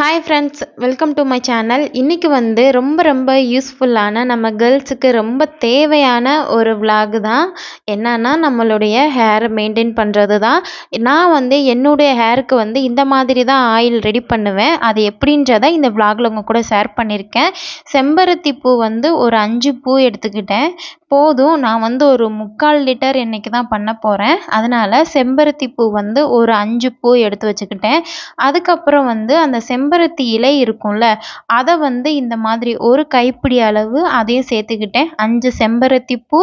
Hi friends, welcome to my channel. இன்றைக்கி வந்து ரொம்ப யூஸ்ஃபுல்லான நம்ம கேர்ள்ஸுக்கு ரொம்ப தேவையான ஒரு vlog தான். என்னன்னா நம்மளுடைய ஹேரை மெயின்டைன் பண்ணுறது தான். நான் வந்து என்னுடைய ஹேருக்கு வந்து இந்த மாதிரி தான் ஆயில் ரெடி பண்ணுவேன். அது எப்படின்றத இந்த vlogல உங்கள் கூட ஷேர் பண்ணியிருக்கேன். செம்பருத்தி பூ வந்து ஒரு 5 பூ எடுத்துக்கிட்டேன். போதும். நான் வந்து ஒரு 3/4 லிட்டர் இன்றைக்கி தான் பண்ண போகிறேன். அதனால் செம்பருத்தி பூ வந்து ஒரு 5 பூ எடுத்து வச்சுக்கிட்டேன். அதுக்கப்புறம் வந்து அந்த செம்பருத்தி இலை இருக்கும்ல, அதை வந்து இந்த மாதிரி ஒரு கைப்பிடி அளவு அதையும் சேர்த்துக்கிட்டேன். 5 செம்பருத்தி பூ,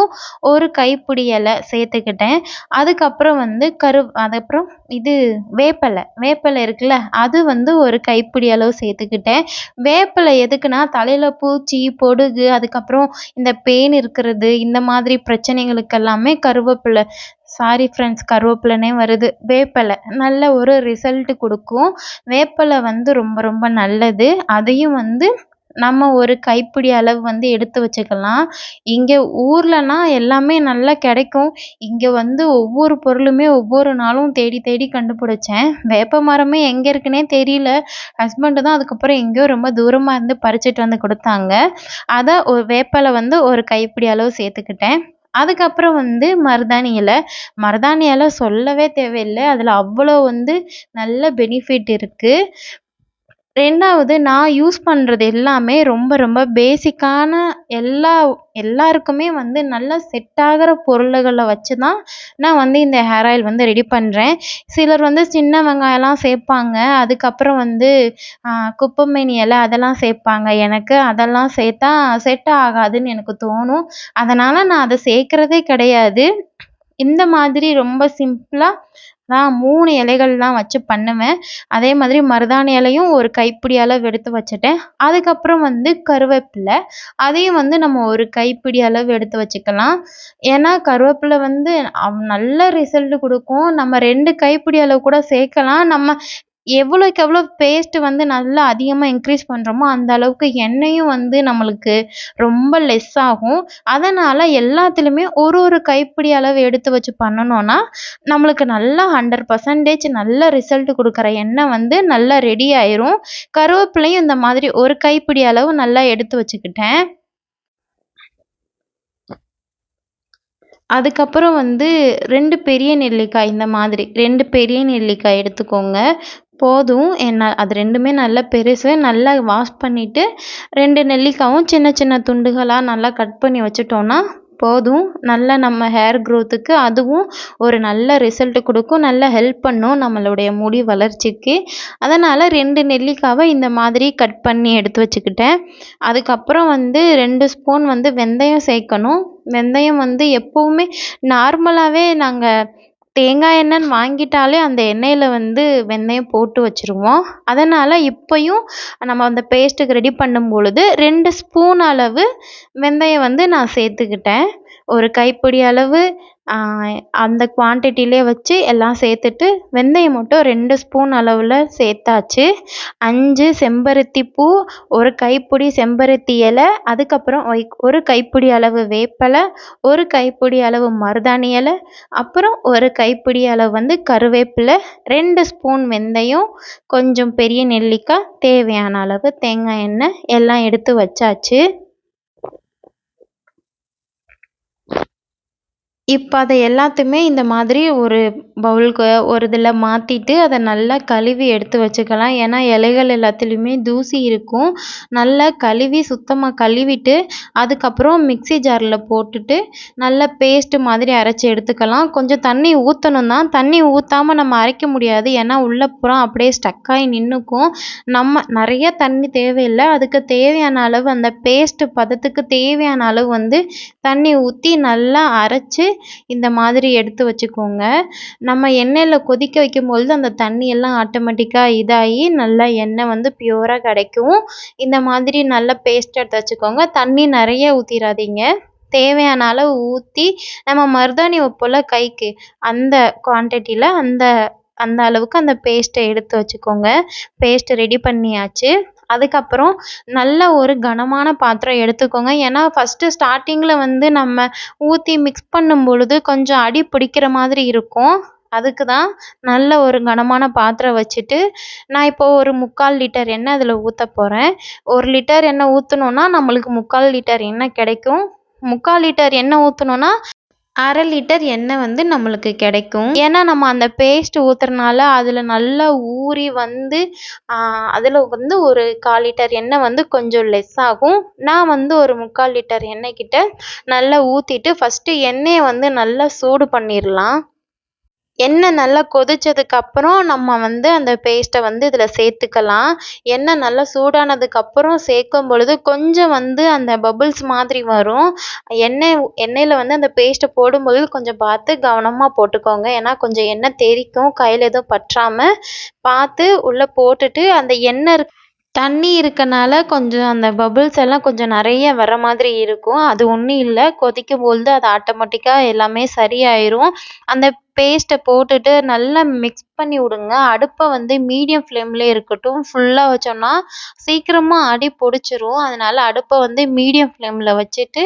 ஒரு கைப்பிடி இலை சேர்த்துக்கிட்டேன். அதுக்கப்புறம் வந்து அதுக்கப்புறம் இது வேப்பிலை இருக்குல்ல, அது வந்து ஒரு கைப்பிடி அளவு சேர்த்துக்கிட்டேன். வேப்பிலை எதுக்குன்னா தலையில் பூச்சி பொடுகு அதுக்கப்புறம் இந்த பேன் இருக்கிறது இந்த மாதிரி பிரச்சனைகளுக்கெல்லாமே சாரி ஃப்ரெண்ட்ஸ், கருவேப்பிலைனே வருது. வேப்பிலை நல்ல ஒரு ரிசல்ட் கொடுக்கும். வேப்பிலை வந்து ரொம்ப நல்லது. அதையும் வந்து நம்ம ஒரு கைப்பிடி அளவு வந்து எடுத்து வச்சுக்கலாம். இங்கே ஊர்லனா எல்லாமே நல்லா கிடைக்கும். இங்கே வந்து ஒவ்வொரு பொருளுமே ஒவ்வொரு நாளும் தேடி கண்டுபிடிச்சேன். வேப்ப மரமே எங்கே இருக்குன்னே தெரியல. ஹஸ்பண்டு தான் அதுக்கப்புறம் எங்கேயோ ரொம்ப தூரமாக இருந்து பறிச்சுட்டு வந்து கொடுத்தாங்க. அதை ஒரு வேப்பிலை வந்து ஒரு கைப்பிடி அளவு சேர்த்துக்கிட்டேன். அதுக்கப்புறம் வந்து மருதாணி இலை சொல்லவே தேவையில்லை. அதில் அவ்வளோ வந்து நல்ல பெனிஃபிட் இருக்குது. 2வது நான் யூஸ் பண்ணுறது எல்லாமே ரொம்ப பேசிக்கான எல்லாருக்குமே வந்து நல்லா செட் ஆகிற பொருள்களை வச்சு தான் நான் வந்து இந்த ஹேர் ஆயில் வந்து ரெடி பண்ணுறேன். சிலர் வந்து சின்ன வெங்காயம்லாம் சேர்ப்பாங்க. அதுக்கப்புறம் வந்து குப்பைமேனி இலை அதெல்லாம் சேர்ப்பாங்க. எனக்கு அதெல்லாம் சேர்த்தா செட் ஆகாதுன்னு எனக்கு தோணும். அதனால் நான் அதை சேர்க்குறதே கிடையாது. இந்த மாதிரி ரொம்ப சிம்பிளாக நான் 3 இலைகள்லாம் வச்சு பண்ணுவேன். அதே மாதிரி மருதாணி இலையும் ஒரு கைப்பிடி அளவு எடுத்து வச்சுட்டேன். அதுக்கப்புறம் வந்து கருவேப்பிலை, அதையும் வந்து நம்ம ஒரு கைப்பிடி அளவு எடுத்து வச்சுக்கலாம். ஏன்னா கருவேப்பிலை வந்து நல்ல ரிசல்ட் கொடுக்கும். நம்ம 2 கைப்பிடி அளவு கூட சேர்க்கலாம். நம்ம எவ்வளோக்கு எவ்வளோ பேஸ்ட்டு வந்து நல்லா அதிகமாக இன்க்ரீஸ் பண்ணுறோமோ அந்த அளவுக்கு எண்ணெயும் வந்து நம்மளுக்கு ரொம்ப லெஸ் ஆகும். அதனால் எல்லாத்துலேயுமே ஒரு கைப்பிடி அளவு எடுத்து வச்சு பண்ணணும்னா நம்மளுக்கு நல்லா 100% நல்ல ரிசல்ட் கொடுக்குற எண்ணெய் வந்து நல்லா ரெடி ஆயிரும். கருவேப்பிலையும் இந்த மாதிரி ஒரு கைப்பிடி அளவு நல்லா எடுத்து வச்சுக்கிட்டேன். அதுக்கப்புறம் வந்து 2 பெரிய நெல்லிக்காய், இந்த மாதிரி 2 பெரிய நெல்லிக்காய் எடுத்துக்கோங்க. போதும். அது 2மே நல்லா பெருசு. நல்லா வாஷ் பண்ணிவிட்டு 2 நெல்லிக்காயும் சின்ன துண்டுகளாக நல்லா கட் பண்ணி வச்சுட்டோன்னா போதும். நல்லா நம்ம ஹேர் க்ரோத்துக்கு அதுவும் ஒரு நல்ல ரிசல்ட் கொடுக்கும். நல்லா ஹெல்ப் பண்ணும் நம்மளுடைய முடி வளர்ச்சிக்கு. அதனால் 2 நெல்லிக்காவை இந்த மாதிரி கட் பண்ணி எடுத்து வச்சுக்கிட்டேன். அதுக்கப்புறம் வந்து 2 ஸ்பூன் வந்து வெந்தயம் சேர்க்கணும். வெந்தயம் வந்து எப்போவுமே நார்மலாகவே நாங்கள் தேங்காய் எண்ணெய்ன்னு வாங்கிட்டாலே அந்த எண்ணெயில் வந்து வெந்தயம் போட்டு வச்சுருவோம். அதனால் இப்போயும் நம்ம அந்த பேஸ்ட்டுக்கு ரெடி பண்ணும் பொழுது 2 ஸ்பூன் அளவு வெந்தயம் வந்து நான் சேர்த்துக்கிட்டேன். ஒரு கைப்பிடி அளவு அந்த குவான்டிட்டிலே வச்சு எல்லாம் சேர்த்துட்டு வெந்தயம் மட்டும் 2 ஸ்பூன் அளவில் சேர்த்தாச்சு. 5 செம்பருத்தி பூ, ஒரு கைப்பிடி செம்பருத்தி இலை, அதுக்கப்புறம் ஒரு கைப்பிடி அளவு வேப்பிலை, ஒரு கைப்பிடி அளவு மருதாணி இலை, அப்புறம் ஒரு கைப்பிடி அளவு வந்து கருவேப்பிலை, 2 ஸ்பூன் வெந்தயம், கொஞ்சம் பெரிய நெல்லிக்காய், தேவையான அளவு தேங்காய் எண்ணெய் எல்லாம் எடுத்து வச்சாச்சு. இப்போ அதை எல்லாத்தையுமே இந்த மாதிரி ஒரு பவுலுக்கு ஒரு இதில் மாற்றிட்டு அதை நல்லா கழுவி எடுத்து வச்சுக்கலாம். ஏன்னா இலைகள் எல்லாத்துலேயுமே தூசி இருக்கும். நல்லா சுத்தமாக கழுவிட்டு அதுக்கப்புறம் மிக்ஸி ஜாரில் போட்டுட்டு நல்லா பேஸ்ட்டு மாதிரி அரைச்சி எடுத்துக்கலாம். கொஞ்சம் தண்ணி ஊற்றணும் தான். தண்ணி ஊற்றாமல் நம்ம அரைக்க முடியாது. ஏன்னா உள்ளே புறம் அப்படியே ஸ்டக்காகி நின்றுக்கும். நம்ம நிறைய தண்ணி தேவையில்லை. அதுக்கு தேவையான அளவு அந்த பேஸ்ட்டு பதத்துக்கு தேவையான அளவு வந்து தண்ணி ஊற்றி நல்லா அரைச்சி இந்த மாதிரி எடுத்து வச்சுக்கோங்க. நம்ம எண்ணெயில் கொதிக்க வைக்கும்பொழுது அந்த தண்ணியெல்லாம் ஆட்டோமேட்டிக்காக இதாகி நல்லா எண்ணெய் வந்து பியூராக கிடைக்கும். இந்த மாதிரி நல்ல பேஸ்ட் எடுத்து வச்சுக்கோங்க. தண்ணி நிறைய ஊற்றிடாதீங்க. தேவையான அளவு ஊற்றி நம்ம மருதாணி வைப்போம்ல கைக்கு, அந்த குவான்டிட்டியில் அந்த அந்த அளவுக்கு அந்த பேஸ்ட்டை எடுத்து வச்சுக்கோங்க. பேஸ்ட் ரெடி பண்ணியாச்சு. அதுக்கப்புறம் நல்ல ஒரு கனமான பாத்திரம் எடுத்துக்கோங்க. ஏன்னா ஃபஸ்ட்டு ஸ்டார்டிங்கில் வந்து நம்ம ஊற்றி மிக்ஸ் பண்ணும் பொழுது கொஞ்சம் அடி பிடிக்கிற மாதிரி இருக்கும். அதுக்கு தான் நல்ல ஒரு கனமான பாத்திரம் வச்சுட்டு நான் இப்போ ஒரு 3/4 லிட்டர் எண்ணெய் அதில் ஊற்ற போகிறேன். 1 லிட்டர் எண்ணெய் ஊற்றணுன்னா நம்மளுக்கு 3/4 லிட்டர் எண்ணெய் கிடைக்கும். 3/4 லிட்டர் எண்ணெய் ஊற்றணுன்னா 1/2 லிட்டர் எண்ணெய் வந்து நம்மளுக்கு கிடைக்கும். ஏன்னா நம்ம அந்த பேஸ்ட் ஊற்றுறனால அதில் நல்லா ஊறி வந்து அதில் வந்து ஒரு 1/4 லிட்டர் எண்ணெய் வந்து கொஞ்சம் லெஸ் ஆகும். நான் வந்து ஒரு 3/4 லிட்டர் எண்ணெய் கிட்ட நல்லா ஊற்றிட்டு ஃபஸ்ட்டு எண்ணெயை வந்து நல்லா சூடு பண்ணிடலாம். எண்ணெய் நல்லா கொதிச்சதுக்கப்புறம் நம்ம வந்து அந்த பேஸ்ட்டை வந்து இதில் சேர்த்துக்கலாம். எண்ணெய் நல்லா சூடானதுக்கப்புறம் சேர்க்கும் பொழுது கொஞ்சம் வந்து அந்த பபுள்ஸ் மாதிரி வரும். எண்ணெயில் வந்து அந்த பேஸ்ட்டை போடும்பொழுது கொஞ்சம் பார்த்து கவனமாக போட்டுக்கோங்க. ஏன்னா கொஞ்சம் எண்ணெய் தெறிக்கும். கையில் எதுவும் பற்றாமல் பார்த்து உள்ளே போட்டுட்டு அந்த எண்ணெய் தண்ணி இருக்கனால கொஞ்சம் அந்த பபுள்ஸ் எல்லாம் கொஞ்சம் நிறைய வர மாதிரி இருக்கும். அது ஒன்றும் இல்லை, கொதிக்கும்பொழுது அது ஆட்டோமேட்டிக்காக எல்லாமே சரியாயிரும். அந்த பேஸ்ட்டை போட்டுட்டு நல்லா மிக்ஸ் பண்ணி விடுங்க. அடுப்பை வந்து மீடியம் ஃப்ளேம்லேயே இருக்கட்டும். ஃபுல்லாக வச்சோம்னா சீக்கிரமாக அடி பிடிச்சிரும். அதனால் அடுப்பை வந்து மீடியம் ஃப்ளேமில் வச்சுட்டு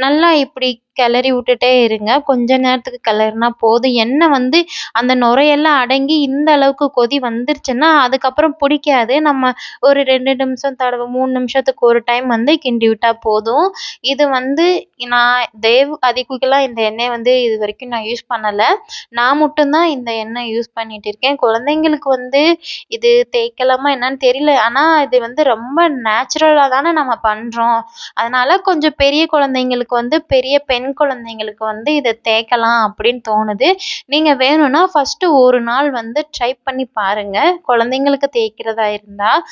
நல்லா இப்படி கிளறி விட்டுட்டே இருங்க. கொஞ்ச நேரத்துக்கு கிளறுனா போதும். எண்ணெய் வந்து அந்த நுரையெல்லாம் அடங்கி இந்த அளவுக்கு கொதி வந்துருச்சுன்னா அதுக்கப்புறம் பிடிக்காது. நம்ம ஒரு 2 நிமிஷம் தடவை 3 நிமிஷத்துக்கு ஒரு டைம் வந்து கிண்டி விட்டால் போதும். இது வந்து நான் அதிகுக்கெல்லாம் இந்த எண்ணெய் வந்து இது வரைக்கும் நான் யூஸ் பண்ணலை. நான் மட்டும்தான் இந்த எண்ணெய் யூஸ் பண்ணிட்டு இருக்கேன். குழந்தைங்களுக்கு வந்து இது தேய்க்கலாமா என்னன்னு தெரியல. ஆனால் இது வந்து ரொம்ப நேச்சுரலாக தானே நம்ம பண்ணுறோம். அதனால் கொஞ்சம் பெரிய குழந்தைங்களுக்கு வந்து பெரிய பெண் குழந்தைங்களுக்கு வந்து இதை தேய்க்கலாம் அப்படின்னு தோணுது. நீங்கள் வேணும்னா ஃபஸ்ட்டு ஒரு நாள் வந்து ட்ரை பண்ணி பாருங்கள். குழந்தைங்களுக்கு தேய்க்கிறதா இருந்தால்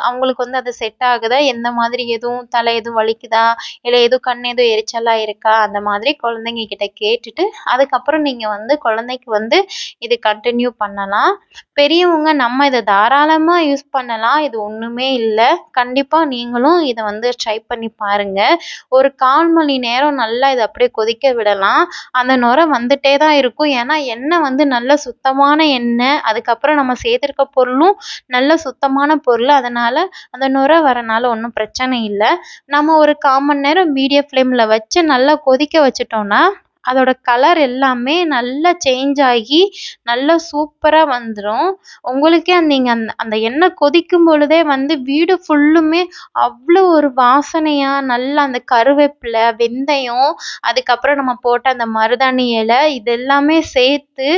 அவங்களுக்கு வந்து அது செட் ஆகுதா, எந்த மாதிரி எதுவும் தலை எதுவும் வலிக்குதா, இல்லை எதுவும் கண் எதுவும் எரிச்சலாக இருக்கா, அந்த மாதிரி குழந்தைங்க கிட்ட கேட்டுட்டு அதுக்கப்புறம் நீங்கள் வந்து குழந்தைக்கு வந்து இது கண்டினியூ பண்ணலாம். பெரியவங்க நம்ம இதை தாராளமாக யூஸ் பண்ணலாம். இது ஒன்றுமே இல்லை. கண்டிப்பாக நீங்களும் இதை வந்து ட்ரை பண்ணி பாருங்கள். ஒரு 1/4 மணி நேரம் நல்லா இதை அப்படியே கொதிக்க விடலாம். அந்த நுரை வந்துட்டே தான் இருக்கும். ஏன்னா எண்ணெய் வந்து நல்ல சுத்தமான எண்ணெய். அதுக்கப்புறம் நம்ம சேர்த்துருக்க பொருளும் நல்ல சுத்தமான பொருள். அதனால் அந்த நுரை வரனால ஒன்றும் பிரச்சனை இல்லை. நம்ம ஒரு 1/4 மணி நேரம் மீடியம் ஃப்ளேமில் வச்சு நல்லா கொதிக்க வச்சுட்டோம்னா அதோட கலர் எல்லாமே நல்லா சேஞ்ச் ஆகி நல்லா சூப்பராக வந்துடும். உங்களுக்கே நீங்கள் அந்த எண்ணெய் கொதிக்கும் பொழுதே வந்து வீடு ஃபுல்லுமே அவ்வளோ ஒரு வாசனையாக நல்லா அந்த கருவேப்பிலை, வெந்தயம், அதுக்கப்புறம் நம்ம போட்ட அந்த மருதாணி இலை இது எல்லாமே சேர்த்து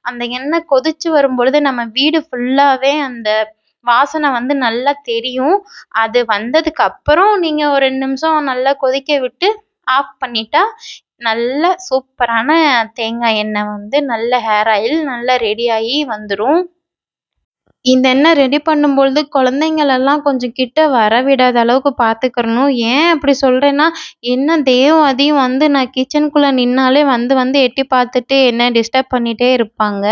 அந்த எண்ணெய் கொதிச்சு வரும்பொழுது நம்ம வீடு ஃபுல்லாகவே அந்த வாசனை வந்து நல்லா தெரியும். அது வந்ததுக்கு அப்புறம் நீங்கள் ஒரு 2 நிமிஷம் நல்லா கொதிக்க விட்டு ஆஃப் பண்ணிட்டா நல்ல சூப்பரான தேங்காய் எண்ணெய் வந்து நல்ல ஹேர் ஆயில் நல்லா ரெடி ஆகி வந்துடும். இந்த எண்ணெய் ரெடி பண்ணும்பொழுது குழந்தைங்களெல்லாம் கொஞ்சம் கிட்ட வரவிடாத அளவுக்கு பார்த்துக்கிறணும். ஏன் அப்படி சொல்கிறேன்னா, என்ன தேவாதியும் வந்து நான் கிச்சனுக்குள்ளே நின்னாலே வந்து எட்டி பார்த்துட்டு என்ன டிஸ்டர்ப் பண்ணிகிட்டே இருப்பாங்க.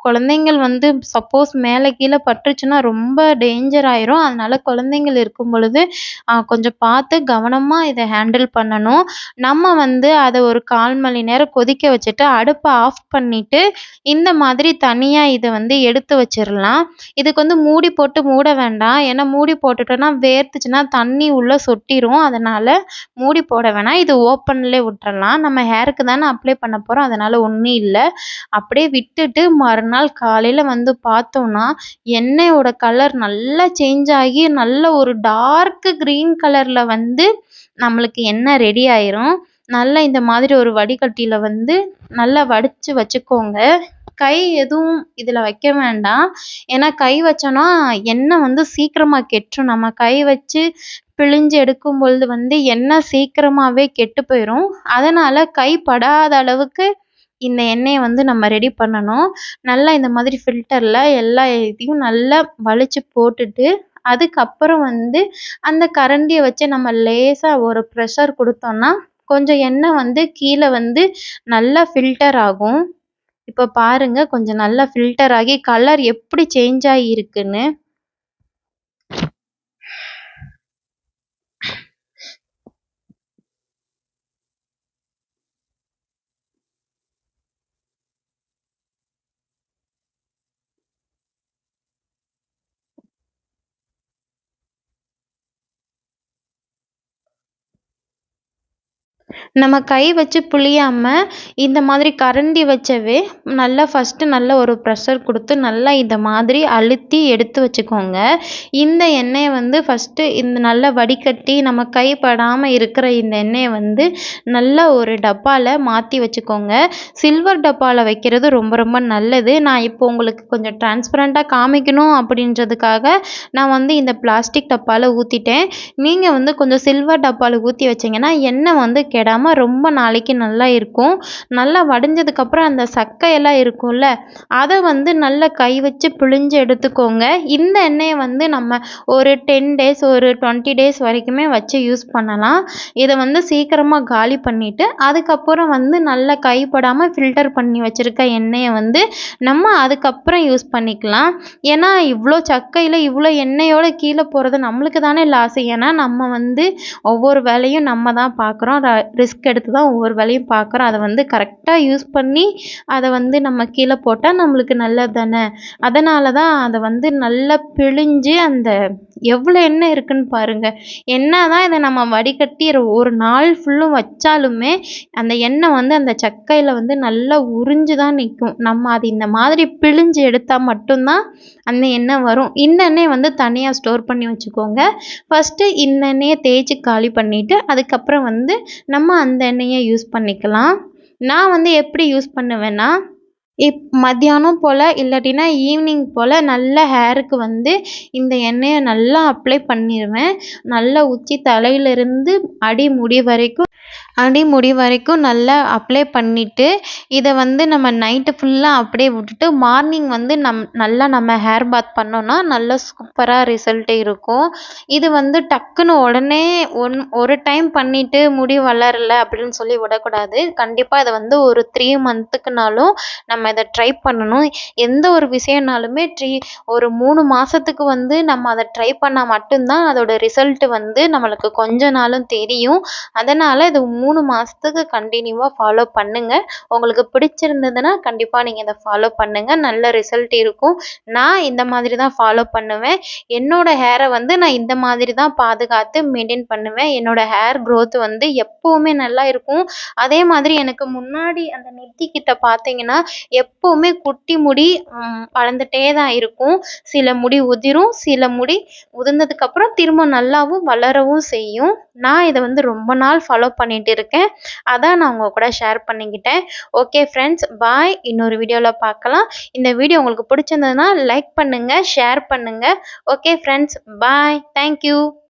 குழந்தைங்கள் வந்து சப்போஸ் மேலே கீழே பட்டுருச்சுன்னா ரொம்ப டேஞ்சர் ஆயிரும். அதனால் குழந்தைங்கள் இருக்கும் பொழுது கொஞ்சம் பார்த்து கவனமாக இதை ஹேண்டில் பண்ணணும். நம்ம வந்து அதை ஒரு 1/4 மணி நேரம் கொதிக்க வச்சுட்டு அடுப்பை ஆஃப் பண்ணிவிட்டு இந்த மாதிரி தனியாக இதை வந்து எடுத்து வச்சிடலாம். இதுக்கு வந்து மூடி போட்டு மூட வேண்டாம். ஏன்னா மூடி போட்டுட்டோன்னா வேர்த்துச்சுன்னா தண்ணி உள்ளே சொட்டிரும். அதனால் மூடி போட வேணாம். இது ஓப்பன்லேயே விட்டுறலாம். நம்ம ஹேருக்கு தானே அப்ளை பண்ண போகிறோம். அதனால் ஒன்றும் இல்லை. அப்படியே விட்டுட்டு மறுநாள் காலையில் வந்து பார்த்தோன்னா எண்ணெயோட கலர் நல்லா சேஞ்ச் ஆகி நல்ல ஒரு டார்க் க்ரீன் கலரில் வந்து நம்மளுக்கு எண்ணெய் ரெடி ஆயிரும். நல்லா இந்த மாதிரி ஒரு வடிகட்டியில் வந்து நல்லா வடித்து வச்சுக்கோங்க. கை எதுவும் இதில் வைக்க வேண்டாம். ஏன்னா கை வச்சோன்னா எண்ணெய் வந்து சீக்கிரமாக கெட்டுரும். நம்ம கை வச்சு பிழிஞ்சு எடுக்கும் பொழுது வந்து எண்ணெய் சீக்கிரமாகவே கெட்டு போயிடும். அதனால் கை படாத அளவுக்கு இந்த எண்ணெயை வந்து நம்ம ரெடி பண்ணணும். நல்லா இந்த மாதிரி ஃபில்டரில் எல்லா இதையும் நல்லா வலிச்சு போட்டுட்டு அதுக்கப்புறம் வந்து அந்த கரண்டியை வச்சு நம்ம லேசாக ஒரு ப்ரெஷர் கொடுத்தோன்னா கொஞ்சம் எண்ணெய் வந்து கீழே வந்து நல்லா ஃபில்டர் ஆகும். இப்போ பாருங்க கொஞ்சம் நல்லா ஃபில்டர் ஆகி கலர் எப்படி சேஞ்ச் ஆகியிருக்குன்னு. நம்ம கை வச்சு புளியாம இந்த மாதிரி கரண்டி வச்சவே நல்லா ஃபஸ்ட்டு நல்ல ஒரு ப்ரெஷர் கொடுத்து நல்லா இந்த மாதிரி அழுத்தி எடுத்து வச்சுக்கோங்க. இந்த எண்ணெயை வந்து ஃபஸ்ட்டு இந்த நல்லா வடிகட்டி நம்ம கை படாமல் இருக்கிற இந்த எண்ணெயை வந்து நல்லா ஒரு டப்பாவில் மாற்றி வச்சுக்கோங்க. சில்வர் டப்பாவில் வைக்கிறது ரொம்ப ரொம்ப நல்லது. நான் இப்போ உங்களுக்கு கொஞ்சம் டிரான்ஸ்பரண்ட்டாக காமிக்கணும் அப்படின்றதுக்காக நான் வந்து இந்த பிளாஸ்டிக் டப்பாவில் ஊற்றிட்டேன். நீங்கள் வந்து கொஞ்சம் சில்வர் டப்பாவில் ஊற்றி வச்சிங்கன்னா எண்ணெய் வந்து கெடாமல் ரொம்ப நாளைக்கு நல்லா இருக்கும். நல்லா வடிஞ்சதுக்கப்புறம் அந்த சக்கையெல்லாம் இருக்கும்ல, அதை வந்து நல்லா கை வச்சு பிழிஞ்சு எடுத்துக்கோங்க. இந்த எண்ணெயை வந்து நம்ம ஒரு 10 டேஸ் ஒரு 20 டேஸ் வரைக்குமே வச்சு யூஸ் பண்ணலாம். இதை வந்து சீக்கிரமாக காலி பண்ணிவிட்டு அதுக்கப்புறம் வந்து நல்லா கைப்படாமல் ஃபில்டர் பண்ணி வச்சுருக்க எண்ணெயை வந்து நம்ம அதுக்கப்புறம் யூஸ் பண்ணிக்கலாம். ஏன்னா இவ்வளோ சக்கையில் இவ்வளோ எண்ணெயோடு கீழே போகிறது நம்மளுக்கு தானே லாஸ். ஏன்னா நம்ம வந்து ஒவ்வொரு வேலையும் நம்ம தான் பார்க்குறோம். ரிஸ்க் எடுத்து தான் ஒவ்வொரு வேலையும் பார்க்குறோம். அதை வந்து கரெக்டாக யூஸ் பண்ணி அதை வந்து நம்ம கீழே போட்டால் நம்மளுக்கு நல்லது தானே. அதனால தான் அதை வந்து நல்லா பிழிஞ்சு அந்த எவ்வளோ எண்ணெய் இருக்குன்னு பாருங்கள். என்ன தான் இதை நம்ம வடிகட்டி ஒரு நாள் ஃபுல்லும் வச்சாலுமே அந்த எண்ணெய் வந்து அந்த சக்கையில் வந்து நல்லா உறிஞ்சு தான் நிற்கும். நம்ம அது இந்த மாதிரி பிழிஞ்சு எடுத்தால் மட்டும்தான் அந்த எண்ணெய் வரும். இந்த எண்ணெயை வந்து தனியாக ஸ்டோர் பண்ணி வச்சுக்கோங்க. ஃபஸ்ட்டு இந்த எண்ணெயை தேய்ச்சி காலி பண்ணிவிட்டு அதுக்கப்புறம் வந்து நம்ம அந்த எண்ணெயை யூஸ் பண்ணிக்கலாம். நான் வந்து எப்படி யூஸ் பண்ணுவேன்னா, மத்தியானம் போல் இல்லாட்டினா ஈவினிங் போல் நல்ல ஹேருக்கு வந்து இந்த எண்ணெயை நல்லா அப்ளை பண்ணிடுவேன். நல்லா உச்சி தலையிலிருந்து அடி முடி வரைக்கும் நல்லா அப்ளை பண்ணிவிட்டு இதை வந்து நம்ம நைட்டு ஃபுல்லாக அப்படியே விட்டுட்டு மார்னிங் வந்து நல்லா நம்ம ஹேர் பாத் பண்ணோன்னா நல்லா சூப்பராக ரிசல்ட் இருக்கும். இது வந்து டக்குன்னு உடனே ஒரு டைம் பண்ணிவிட்டு முடி வளரல அப்படின்னு சொல்லி விடக்கூடாது. கண்டிப்பாக இதை வந்து ஒரு 3 மந்த்துக்குனாலும் நம்ம இதை ட்ரை பண்ணணும். எந்த ஒரு விஷயம்னாலுமே ஒரு 3 மாதத்துக்கு வந்து நம்ம அதை ட்ரை பண்ணால் மட்டும்தான் அதோட ரிசல்ட் வந்து நம்மளுக்கு கொஞ்ச நாளும் தெரியும். அதனால் இது 3 மாதத்துக்கு கண்டினியூவாக ஃபாலோ பண்ணுங்கள். உங்களுக்கு பிடிச்சிருந்ததுன்னா கண்டிப்பாக நீங்கள் இதை ஃபாலோ பண்ணுங்கள். நல்ல ரிசல்ட் இருக்கும். நான் இந்த மாதிரி தான் ஃபாலோ பண்ணுவேன். என்னோட ஹேரை வந்து நான் இந்த மாதிரி தான் பாதுகாத்து மெயின்டைன் பண்ணுவேன். என்னோட ஹேர் க்ரோத் வந்து எப்போவுமே நல்லா இருக்கும். அதே மாதிரி எனக்கு முன்னாடி அந்த நெத்திக்கிட்ட பார்த்தீங்கன்னா எப்போவுமே குட்டி முடி வளர்ந்துட்டே தான் இருக்கும். சில முடி உதிரும், சில முடி உதிர்ந்ததுக்கப்புறம் திரும்ப நல்லாவும் வளரவும் செய்யும். நான் இதை வந்து ரொம்ப நாள் ஃபாலோ பண்ணிட்டு இருக்கேன். அதான் நான் உங்கள் கூட ஷேர் பண்ணிக்கிட்டேன். ஓகே ஃப்ரெண்ட்ஸ், பாய். இன்னொரு வீடியோவில் பார்க்கலாம். இந்த வீடியோ உங்களுக்கு பிடிச்சிருந்ததுன்னா லைக் பண்ணுங்கள், ஷேர் பண்ணுங்கள். ஓகே ஃப்ரெண்ட்ஸ், பாய். தேங்க்யூ.